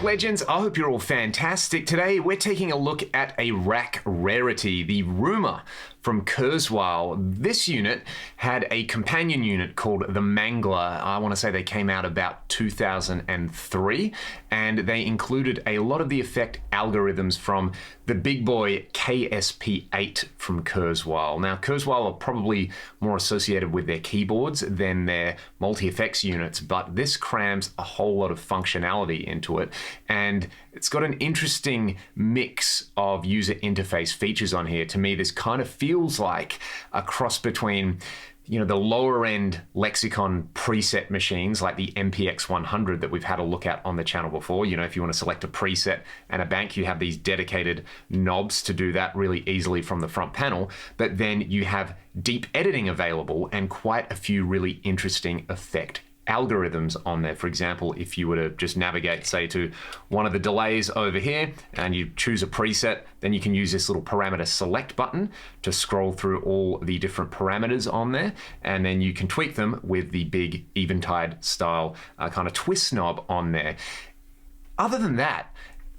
back, legends. I hope you're all fantastic. Today, we're taking a look at a rack rarity, the Rumour from Kurzweil. This unit had a companion unit called the Mangler. I want to say they came out about 2003, and they included a lot of the effect algorithms from the big boy KSP8 from Kurzweil. Now, Kurzweil are probably more associated with their keyboards than their multi-effects units, but this crams a whole lot of functionality into it, and it's got an interesting mix of user interface features on here. To me, this kind of feels like a cross between, you know, the lower end lexicon preset machines like the MPX 100 that we've had a look at on the channel before. You know, if you want to select a preset and a bank, you have these dedicated knobs to do that really easily from the front panel. But then you have deep editing available and quite a few really interesting effect algorithms on there. For example, if you were to just navigate, say, to one of the delays over here and you choose a preset, then you can use this little parameter select button to scroll through all the different parameters on there, and then you can tweak them with the big Eventide style kind of twist knob on there. Other than that,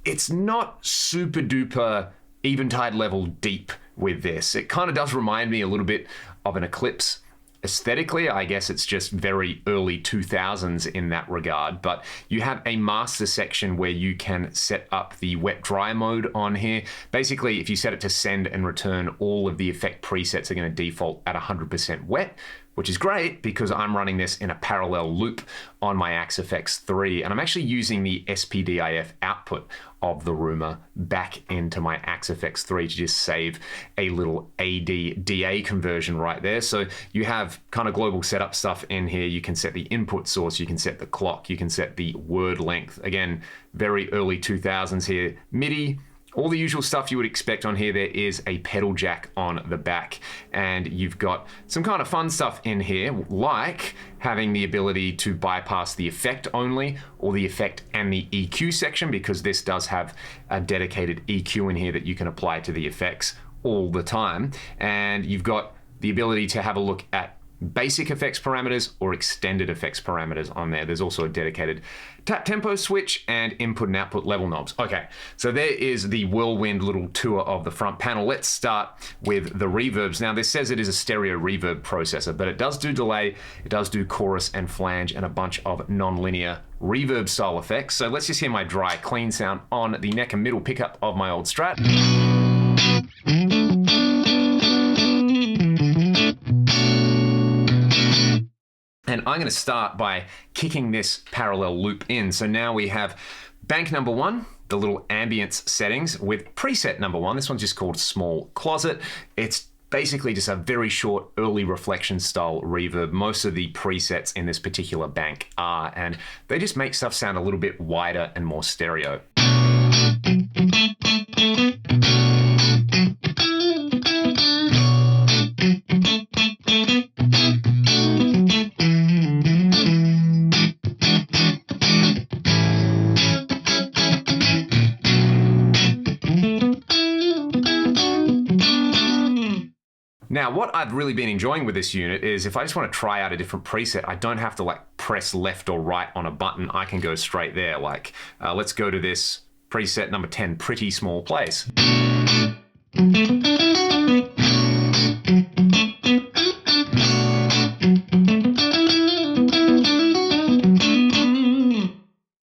it's not super duper Eventide level deep with this. It kind of does remind me a little bit of an Eclipse. Aesthetically, I guess it's just very early 2000s in that regard, but you have a master section where you can set up the wet dry mode on here. Basically, if you set it to send and return, all of the effect presets are going to default at 100% wet, which is great because I'm running this in a parallel loop on my Xxl 3, and I'm actually using the SPDIF output of the Rumour back into my Xxl 3 to just save a little AD-DA conversion right there. So you have kind of global setup stuff in here. You can set the input source, you can set the clock, you can set the word length. Again, very early 2000s here. MIDI, all the usual stuff you would expect on here. There is a pedal jack on the back, and you've got some kind of fun stuff in here, like having the ability to bypass the effect only or the effect and the EQ section, because this does have a dedicated EQ in here that you can apply to the effects all the time. And you've got the ability to have a look at basic effects parameters or extended effects parameters on there. There's also a dedicated tap tempo switch and input and output level knobs. Okay, so there is the whirlwind little tour of the front panel. Let's start with the reverbs. Now, this says it is a stereo reverb processor, but it does do delay, it does do chorus and flange and a bunch of non-linear reverb style effects. So let's just hear my dry, clean sound on the neck and middle pickup of my old Strat. And I'm going to start by kicking this parallel loop in. So now we have bank number one, the little ambience settings with preset number one. This one's just called Small Closet. It's basically just a very short early reflection style reverb. Most of the presets in this particular bank are, and they just make stuff sound a little bit wider and more stereo. Now, what I've really been enjoying with this unit is if I just want to try out a different preset, I don't have to like press left or right on a button. I can go straight there. Like, let's go to this preset number 10, Pretty Small Place.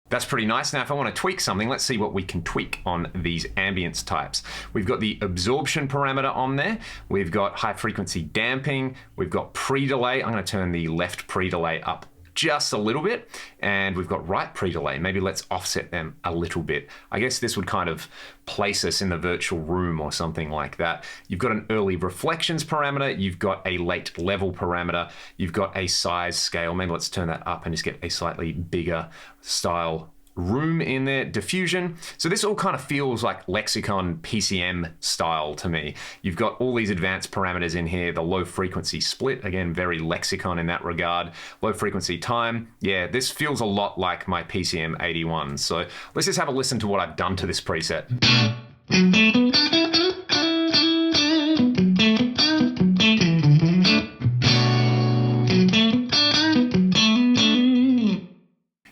That's pretty nice. Now, if I want to tweak something, let's see what we can tweak on these ambience types. We've got the absorption parameter on there. We've got high frequency damping. We've got pre-delay. I'm going to turn the left pre-delay up just a little bit, and we've got right pre-delay. Maybe let's offset them a little bit. I guess this would kind of place us in the virtual room or something like that. You've got an early reflections parameter, you've got a late level parameter, you've got a size scale. Maybe let's turn that up and just get a slightly bigger style room in there, diffusion. So this all kind of feels like lexicon PCM style to me. You've got all these advanced parameters in here, the low frequency split, again, very lexicon in that regard. Low frequency time, yeah, this feels a lot like my PCM 81. So let's just have a listen to what I've done to this preset.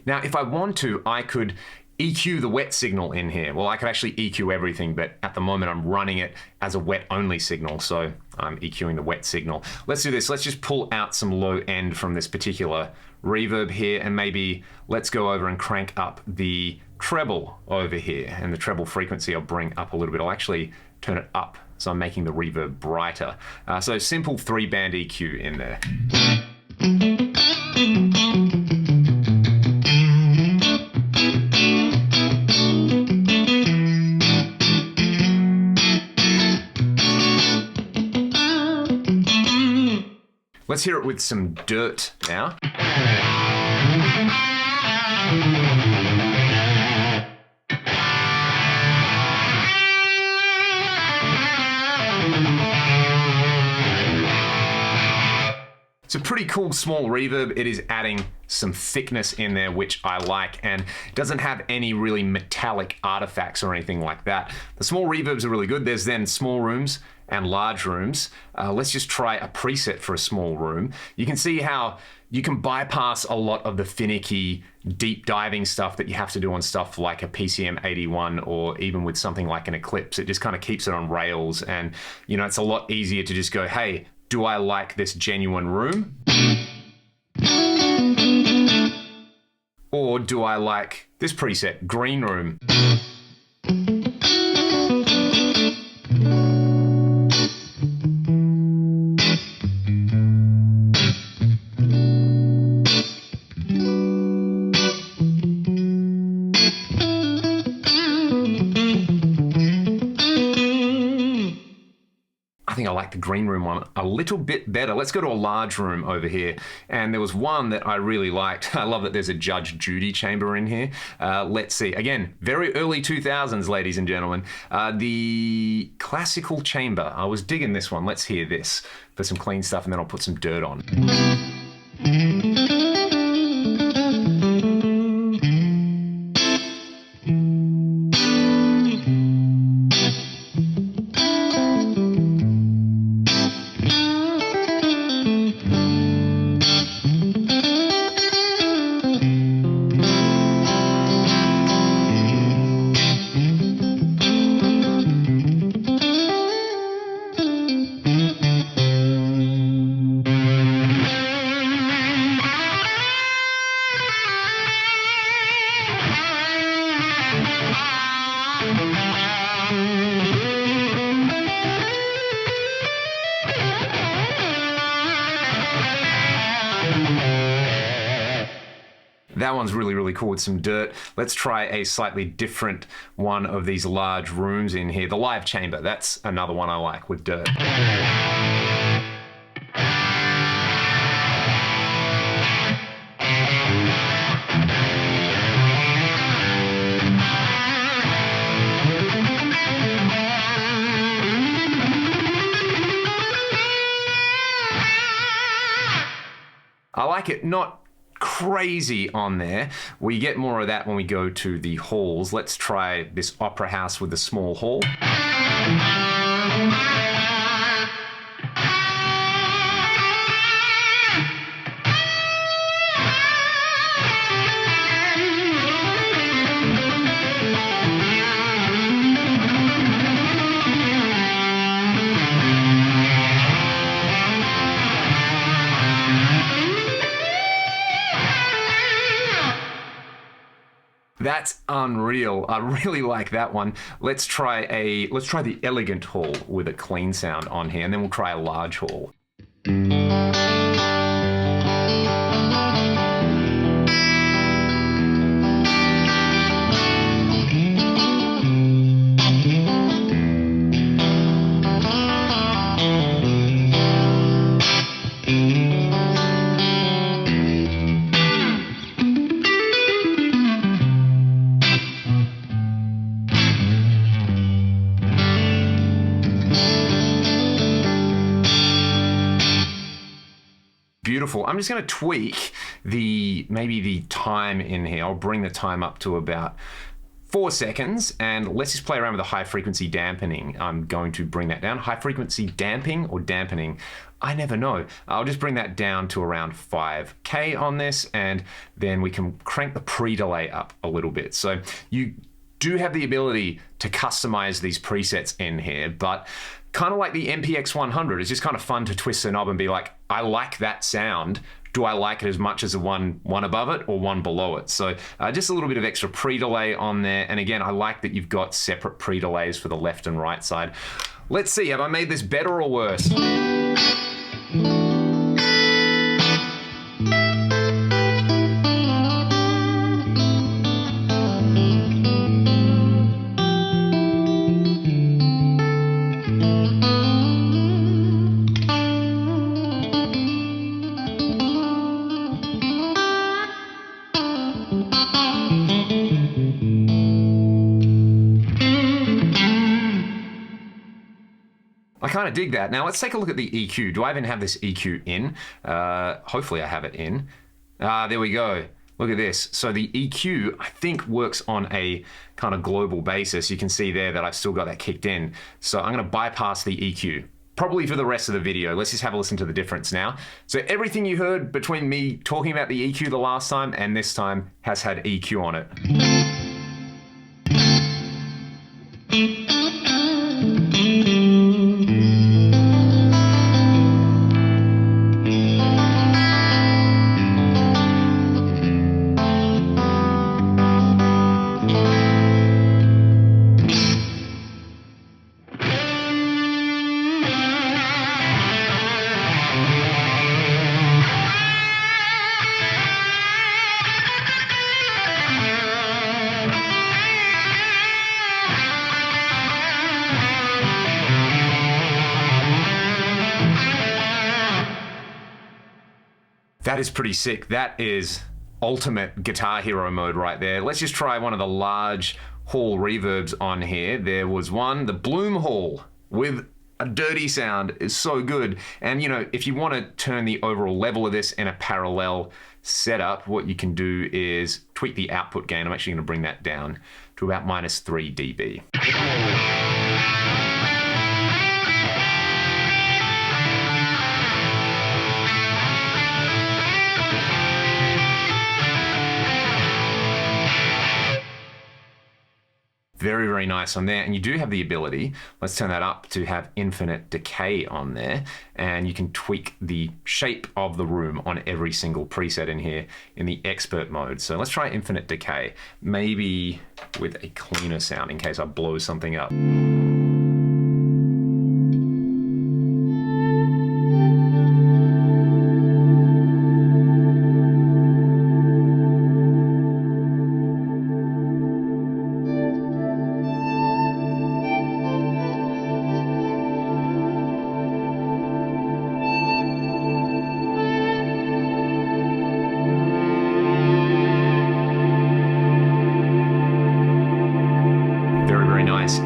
Now, if I want to, I could EQ the wet signal in here. Well, I could actually EQ everything, but at the moment I'm running it as a wet only signal, so I'm EQing the wet signal. Let's do this. Let's just pull out some low end from this particular reverb here, and maybe let's go over and crank up the treble over here, and the treble frequency I'll bring up a little bit. I'll actually turn it up so I'm making the reverb brighter. So simple 3-band EQ in there. Let's hear it with some dirt now. It's a pretty cool small reverb. It is adding some thickness in there, which I like, and it doesn't have any really metallic artifacts or anything like that. The small reverbs are really good. There's then small rooms and large rooms. Let's just try a preset for a small room. You can see how you can bypass a lot of the finicky, deep diving stuff that you have to do on stuff like a PCM 81 or even with something like an Eclipse. It just kind of keeps it on rails, and you know, it's a lot easier to just go, hey, do I like this genuine room? Or do I like this preset, green room? I think I like the green room one a little bit better. Let's go to a large room over here. And there was one that I really liked. I love that there's a Judge Judy chamber in here. Let's see. Again, very early 2000s, ladies and gentlemen. The classical chamber. I was digging this one. Let's hear this for some clean stuff, and then I'll put some dirt on. That one's really, really cool with some dirt. Let's try a slightly different one of these large rooms in here. The live chamber, that's another one I like with dirt. I like it not crazy on there. We get more of that when we go to the halls. Let's try this opera house with a small hall. That's unreal. I really like that one. Let's try the elegant hall with a clean sound on here, and then we'll try a large hall. Beautiful. I'm just going to tweak maybe the time in here. I'll bring the time up to about 4 seconds, and let's just play around with the high frequency dampening. I'm going to bring that down. High frequency damping or dampening. I never know. I'll just bring that down to around 5K on this, and then we can crank the pre-delay up a little bit. So you do have the ability to customize these presets in here, but kind of like the MPX 100, it's just kind of fun to twist the knob and be like, I like that sound. Do I like it as much as the one above it or one below it? So just a little bit of extra pre-delay on there. And again, I like that you've got separate pre-delays for the left and right side. Let's see, have I made this better or worse? I kind of dig that. Now let's take a look at the EQ. Do I even have this EQ in? Hopefully I have it in. There we go. Look at this. So the EQ, I think, works on a kind of global basis. You can see there that I've still got that kicked in. So I'm going to bypass the EQ, probably for the rest of the video. Let's just have a listen to the difference now. So everything you heard between me talking about the EQ the last time and this time has had EQ on it. That is pretty sick. That is ultimate Guitar Hero mode right there. Let's just try one of the large hall reverbs on here. There was one, the Bloom Hall with a dirty sound is so good. And you know, if you want to turn the overall level of this in a parallel setup, what you can do is tweak the output gain. I'm actually going to bring that down to about -3 dB. Very, very nice on there. And you do have the ability, let's turn that up, to have infinite decay on there. And you can tweak the shape of the room on every single preset in here in the expert mode. So let's try infinite decay, maybe with a cleaner sound in case I blow something up.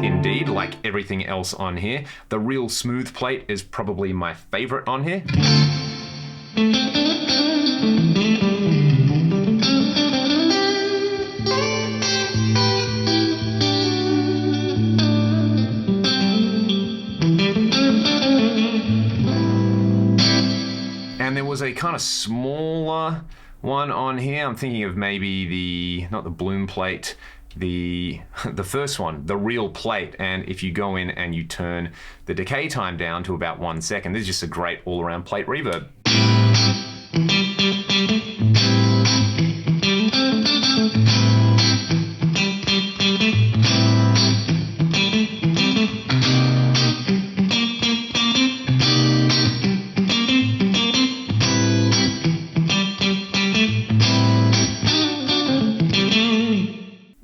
Indeed, like everything else on here. The real smooth plate is probably my favorite on here. And there was a kind of smaller one on here. I'm thinking of maybe not the Bloom plate, the first one, the real plate. And if you go in and you turn the decay time down to about 1 second, this is just a great all-around plate reverb.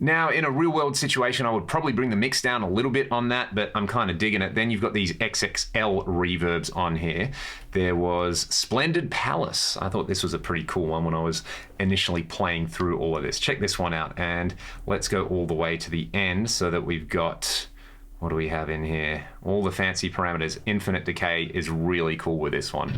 Now, in a real-world situation, I would probably bring the mix down a little bit on that, but I'm kind of digging it. Then you've got these Xxl Reverbs on here. There was Splendid Palace. I thought this was a pretty cool one when I was initially playing through all of this. Check this one out, and let's go all the way to the end so that we've got, what do we have in here? All the fancy parameters. Infinite decay is really cool with this one.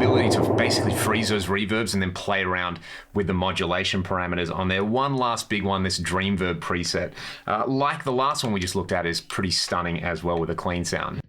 ability to basically freeze those reverbs and then play around with the modulation parameters on there. One last big one, this Dreamverb preset. Like the last one we just looked at, is pretty stunning as well with a clean sound.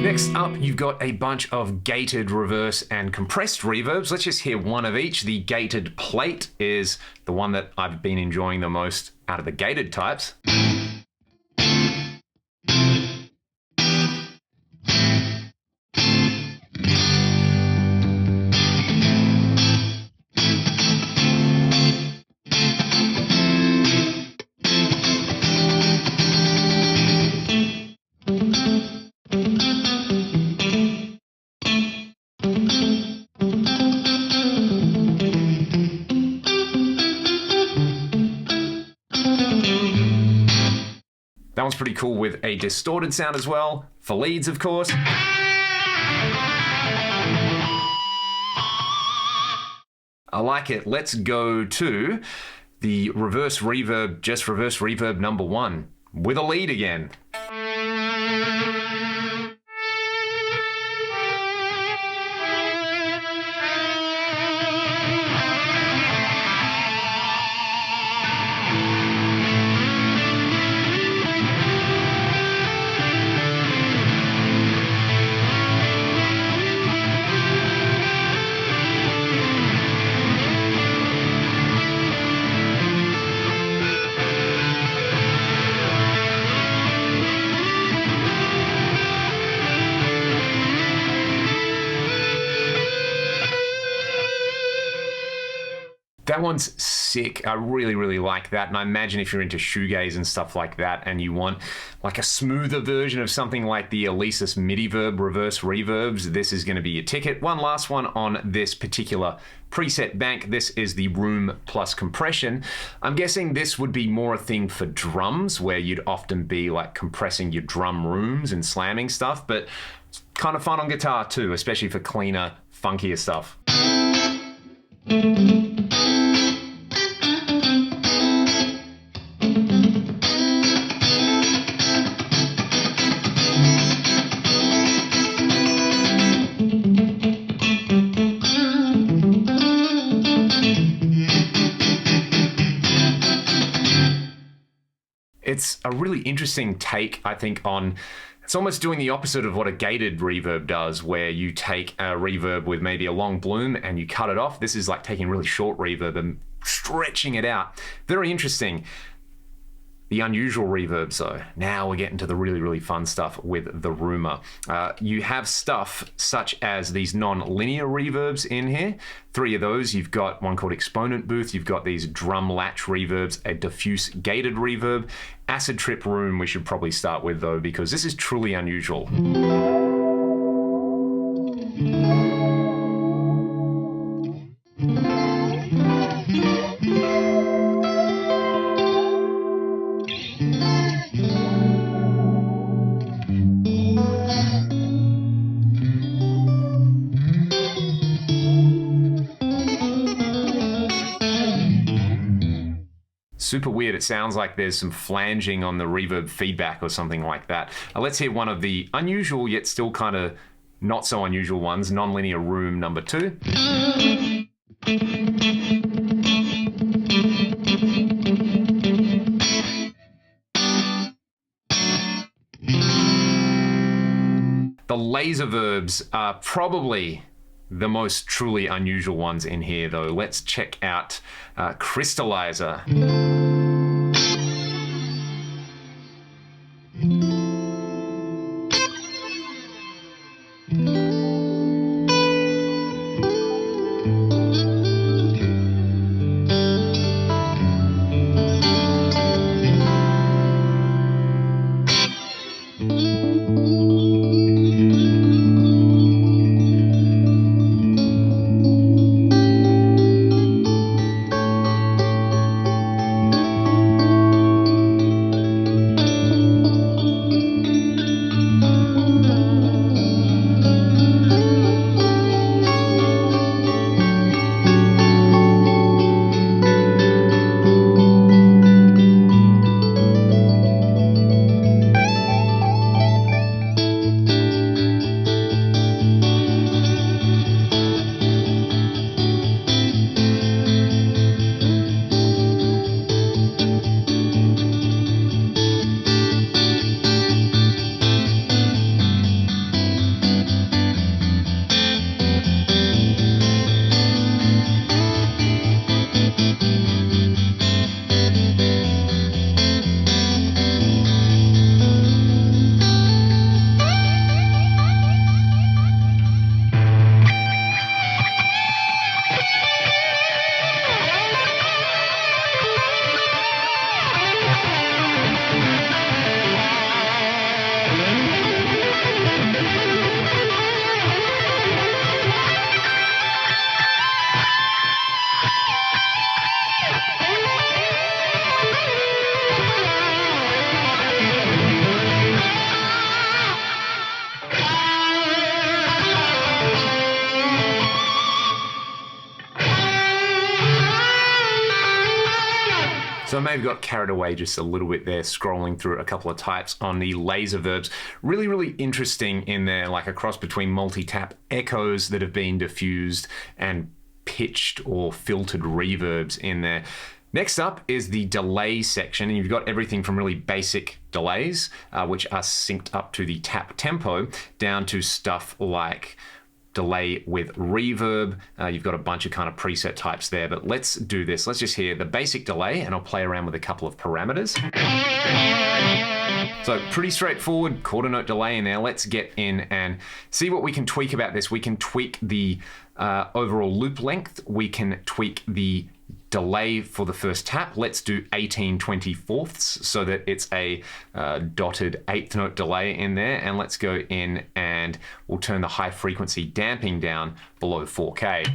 Next up, you've got a bunch of gated, reverse, and compressed reverbs. Let's just hear one of each. The gated plate is the one that I've been enjoying the most out of the gated types. That one's pretty cool with a distorted sound as well, for leads of course. I like it. Let's go to the reverse reverb, just reverse reverb number 1, with a lead again. That one's sick. I really, really like that. And I imagine if you're into shoegaze and stuff like that and you want like a smoother version of something like the Alesis MIDI Verb reverse reverbs, this is going to be your ticket. One last one on this particular preset bank. This is the Room plus compression. I'm guessing this would be more a thing for drums, where you'd often be like compressing your drum rooms and slamming stuff, but it's kind of fun on guitar too, especially for cleaner, funkier stuff. It's a really interesting take, I think, on, it's almost doing the opposite of what a gated reverb does, where you take a reverb with maybe a long bloom and you cut it off. This is like taking really short reverb and stretching it out. Very interesting. The unusual reverbs though. Now we're getting to the really, really fun stuff with the Rumour. You have stuff such as these non-linear reverbs in here. 3 of those. You've got one called Exponent Booth. You've got these drum latch reverbs, a diffuse gated reverb. Acid Trip Room we should probably start with though, because this is truly unusual. Super weird. It sounds like there's some flanging on the reverb feedback or something like that. Let's hear one of the unusual yet still kind of not so unusual ones, Nonlinear Room number 2. The laser verbs are probably the most truly unusual ones in here though. Let's check out Crystallizer. So I may have got carried away just a little bit there, scrolling through a couple of types on the laser verbs. Really, really interesting in there, like a cross between multi-tap echoes that have been diffused and pitched or filtered reverbs in there. Next up is the delay section, and you've got everything from really basic delays, which are synced up to the tap tempo, down to stuff like delay with reverb. You've got a bunch of kind of preset types there, but let's do this. Let's just hear the basic delay, and I'll play around with a couple of parameters. So pretty straightforward quarter note delay in there. Let's get in and see what we can tweak about this. We can tweak the overall loop length. We can tweak the delay for the first tap. Let's do 18/24 so that it's a dotted eighth note delay in there. And let's go in and we'll turn the high frequency damping down below 4K.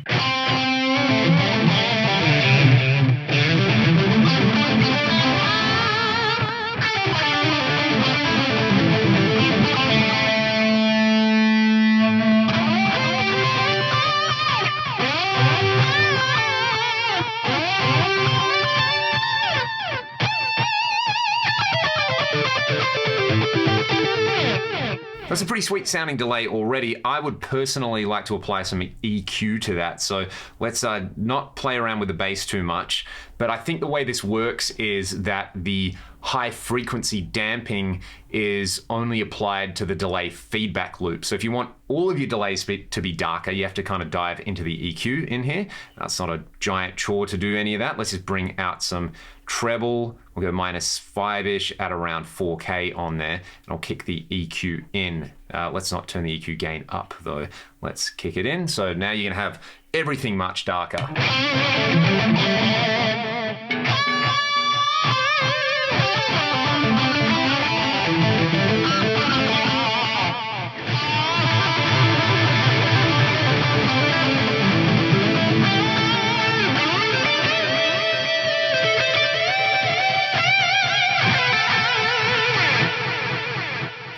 That's a pretty sweet sounding delay already. I would personally like to apply some EQ to that. So let's not play around with the bass too much. But I think the way this works is that the high frequency damping is only applied to the delay feedback loop. So if you want all of your delays to be darker, you have to kind of dive into the EQ in here. It's not a giant chore to do any of that. Let's just bring out some treble. We'll go -5-ish at around 4K on there, and I'll kick the EQ in. Let's not turn the EQ gain up though. Let's kick it in. So now you can have everything much darker.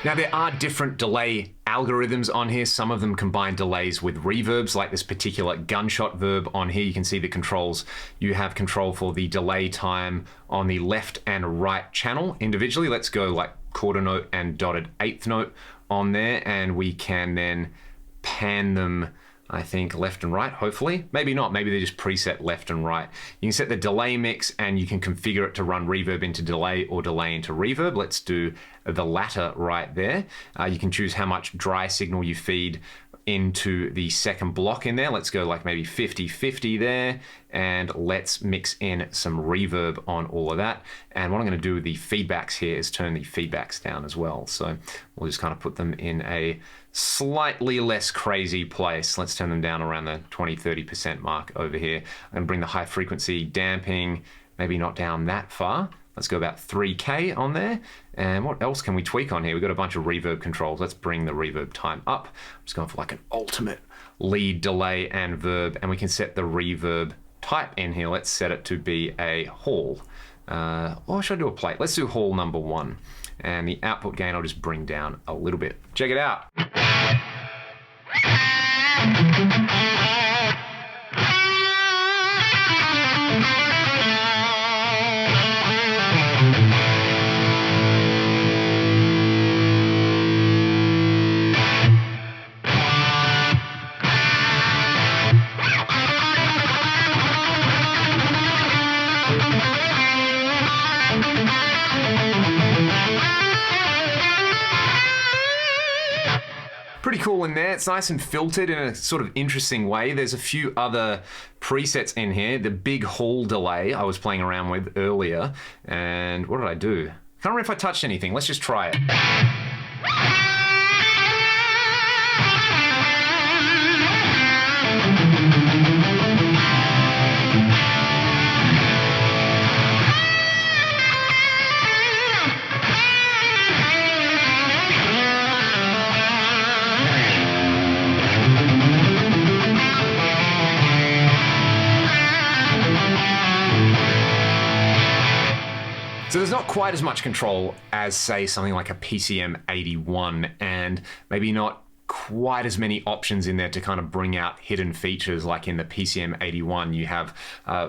Now there are different delay algorithms on here. Some of them combine delays with reverbs, like this particular gunshot verb on here. You can see the controls. You have control for the delay time on the left and right channel individually. Let's go like quarter note and dotted eighth note on there, and we can then pan them, I think, left and right, hopefully. Maybe not, maybe they just preset left and right. You can set the delay mix and you can configure it to run reverb into delay or delay into reverb. Let's do the latter right there. You can choose how much dry signal you feed into the second block in there. Let's go like maybe 50-50 there, and let's mix in some reverb on all of that. And what I'm going to do with the feedbacks here is turn the feedbacks down as well. So we'll just kind of put them in a slightly less crazy place. Let's turn them down around the 20-30% mark over here. I'm going to bring the high frequency damping maybe not down that far. Let's go about 3K on there. And what else can we tweak on here? We've got a bunch of reverb controls. Let's bring the reverb time up. I'm just going for like an ultimate lead, delay, and verb. And we can set the reverb type in here. Let's set it to be a hall. Or should I do a plate? Let's do hall number 1. And the output gain I'll just bring down a little bit. Check it out. Pretty cool in there. It's nice and filtered in a sort of interesting way. There's a few other presets in here. The big hall delay I was playing around with earlier. And what did I do? I can't remember if I touched anything. Let's just try it. So there's not quite as much control as, say, something like a PCM 81, and maybe not quite as many options in there to kind of bring out hidden features. Like in the PCM81, you have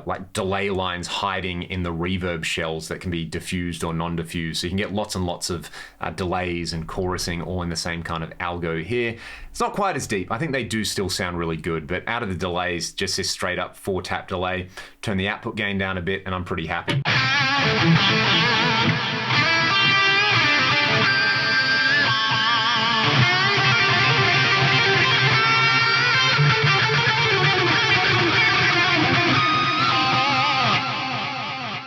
like delay lines hiding in the reverb shells that can be diffused or non-diffused. So you can get lots and lots of delays and chorusing all in the same kind of algo here. It's not quite as deep. I think they do still sound really good, but out of the delays, just this straight up 4-tap delay, turn the output gain down a bit, and I'm pretty happy.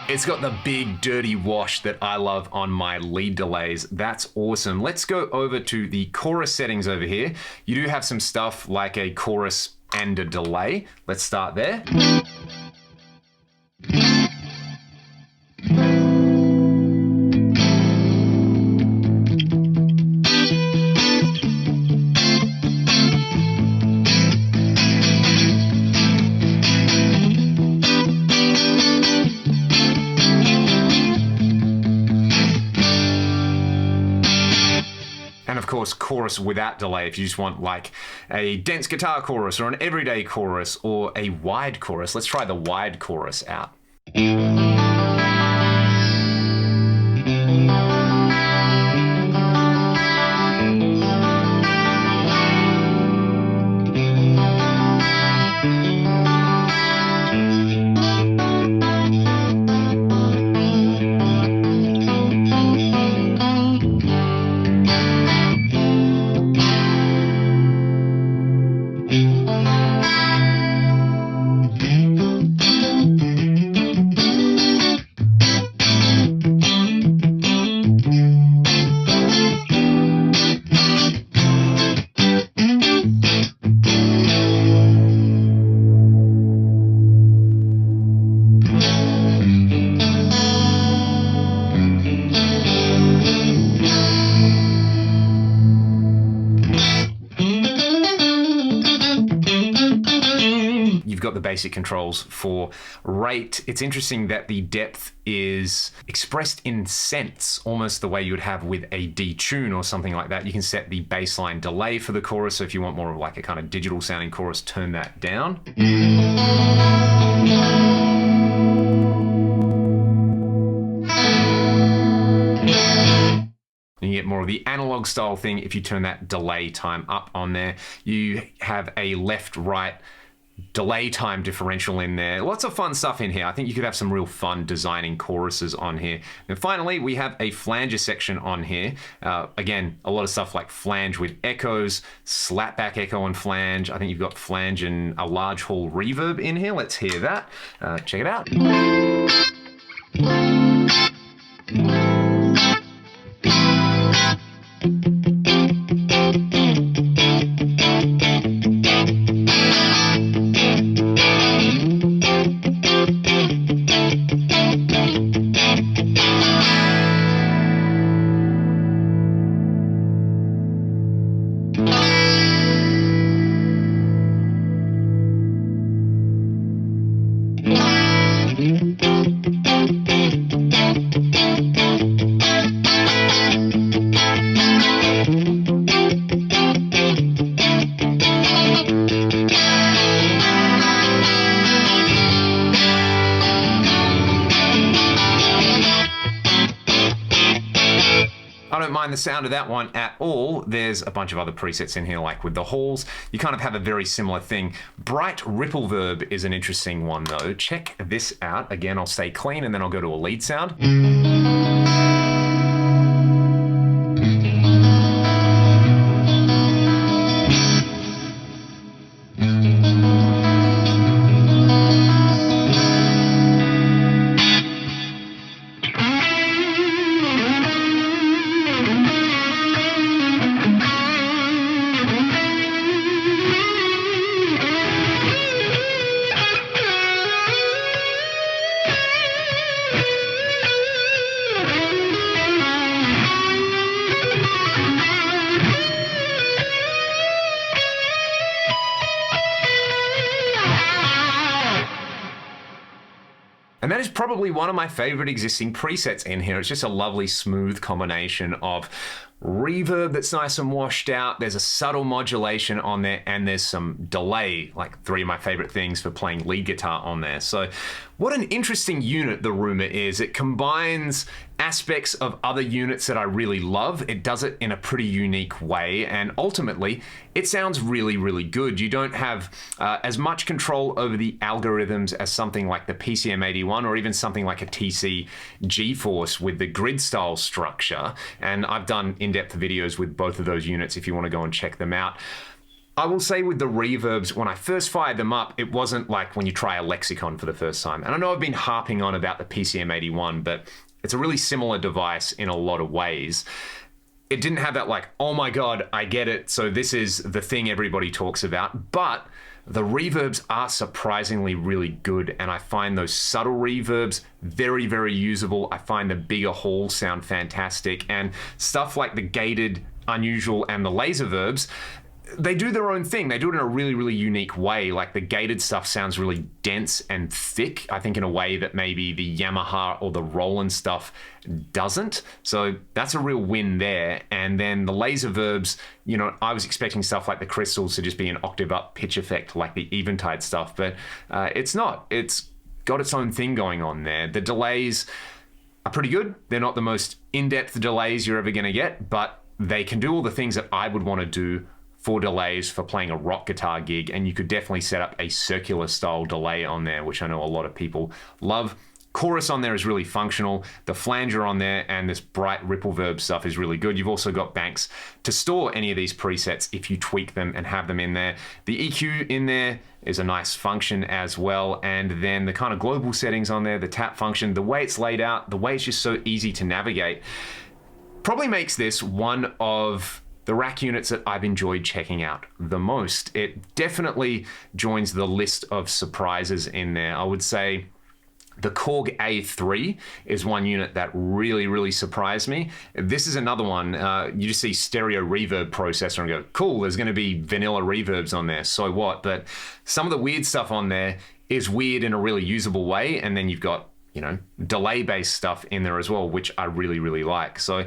It's got the big dirty wash that I love on my lead delays. That's awesome. Let's go over to the chorus settings over here. You do have some stuff like a chorus and a delay. Let's start there. And of course, chorus without delay, if you just want like a dense guitar chorus or an everyday chorus or a wide chorus. Let's try the wide chorus out. Got the basic controls for rate. It's interesting that the depth is expressed in cents, almost the way you would have with a detune or something like that. You can set the baseline delay for the chorus, so if you want more of like a kind of digital sounding chorus, turn that down. You get more of the analog style thing if you turn that delay time up on there. You have a left-right delay time differential in there. Lots of fun stuff in here. I think you could have some real fun designing choruses on here. And finally, we have a flanger section on here. Again, a lot of stuff like flange with echoes, slapback echo and flange. I think you've got flange and a large hall reverb in here. Let's hear that. Check it out. I don't mind the sound of that one at all. There's a bunch of other presets in here, like with the halls. You kind of have a very similar thing. Bright ripple verb is an interesting one though. Check this out. Again, I'll stay clean and then I'll go to a lead sound. And that is probably one of my favorite existing presets in here. It's just a lovely smooth combination of reverb that's nice and washed out. There's a subtle modulation on there, and there's some delay, like 3 of my favorite things for playing lead guitar on there. So what an interesting unit the Rumour is. It combines aspects of other units that I really love. It does it in a pretty unique way, and ultimately it sounds really, really good. You don't have as much control over the algorithms as something like the PCM81 or even something like a TC GeForce with the grid style structure. And I've done in-depth videos with both of those units if you want to go and check them out. I will say with the reverbs, when I first fired them up, it wasn't like when you try a Lexicon for the first time. And I know I've been harping on about the PCM81, but it's a really similar device in a lot of ways. It didn't have that like, oh my God, I get it, so this is the thing everybody talks about. But the reverbs are surprisingly really good, and I find those subtle reverbs very, very usable. I find the bigger halls sound fantastic, and stuff like the gated, unusual, and the laser verbs, they do their own thing. They do it in a really, really unique way. Like the gated stuff sounds really dense and thick, I think in a way that maybe the Yamaha or the Roland stuff doesn't. So that's a real win there. And then the laser verbs, you know, I was expecting stuff like the crystals to just be an octave up pitch effect like the Eventide stuff, but it's not. It's got its own thing going on there. The delays are pretty good. They're not the most in-depth delays you're ever going to get, but they can do all the things that I would want to do for delays for playing a rock guitar gig, and you could definitely set up a circular style delay on there, which I know a lot of people love. Chorus on there is really functional. The flanger on there and this bright ripple verb stuff is really good. You've also got banks to store any of these presets if you tweak them and have them in there. The EQ in there is a nice function as well, and then the kind of global settings on there, the tap function, the way it's laid out, the way it's just so easy to navigate, probably makes this one of the rack units that I've enjoyed checking out the most. It definitely joins the list of surprises in there. I would say the Korg A3 is one unit that really, really surprised me. This is another one. You just see stereo reverb processor and go, cool, there's going to be vanilla reverbs on there, so what? But some of the weird stuff on there is weird in a really usable way, and then you've got, you know, delay-based stuff in there as well, which I really, really like. So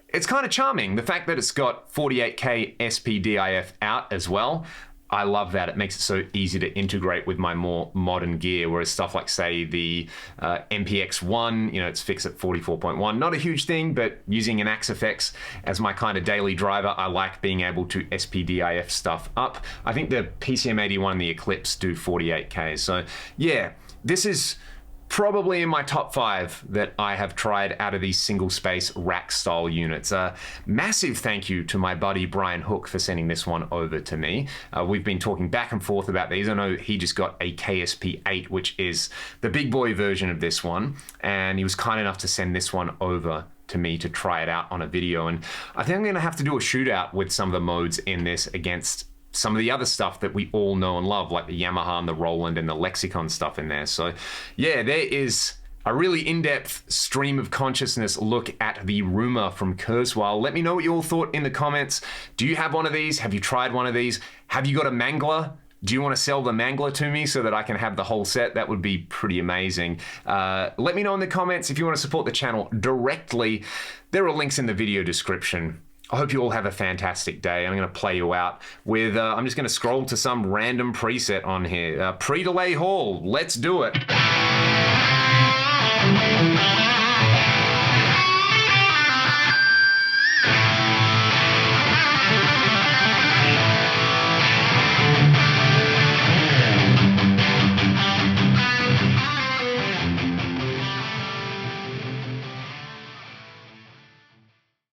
it's kind of charming. The fact that it's got 48K SPDIF out as well, I love that. It makes it so easy to integrate with my more modern gear, whereas stuff like, say, the MPX1, you know, it's fixed at 44.1. Not a huge thing, but using an Axe-Fx as my kind of daily driver, I like being able to SPDIF stuff up. I think the PCM81 and the Eclipse do 48K. So yeah, this is probably in my top 5 that I have tried out of these single space rack style units. Massive thank you to my buddy Brian Hook for sending this one over to me. We've been talking back and forth about these. I know he just got a KSP8, which is the big boy version of this one, and he was kind enough to send this one over to me to try it out on a video. And I think I'm gonna have to do a shootout with some of the modes in this against some of the other stuff that we all know and love, like the Yamaha and the Roland and the Lexicon stuff in there. So yeah, there is a really in-depth stream of consciousness look at the Rumour from Kurzweil. Let me know what you all thought in the comments. Do you have one of these? Have you tried one of these? Have you got a Mangler? Do you want to sell the Mangler to me so that I can have the whole set? That would be pretty amazing. Let me know in the comments if you want to support the channel directly. There are links in the video description. I hope you all have a fantastic day. I'm going to play you out with, I'm just going to scroll to some random preset on here. Pre-delay hall. Let's do it.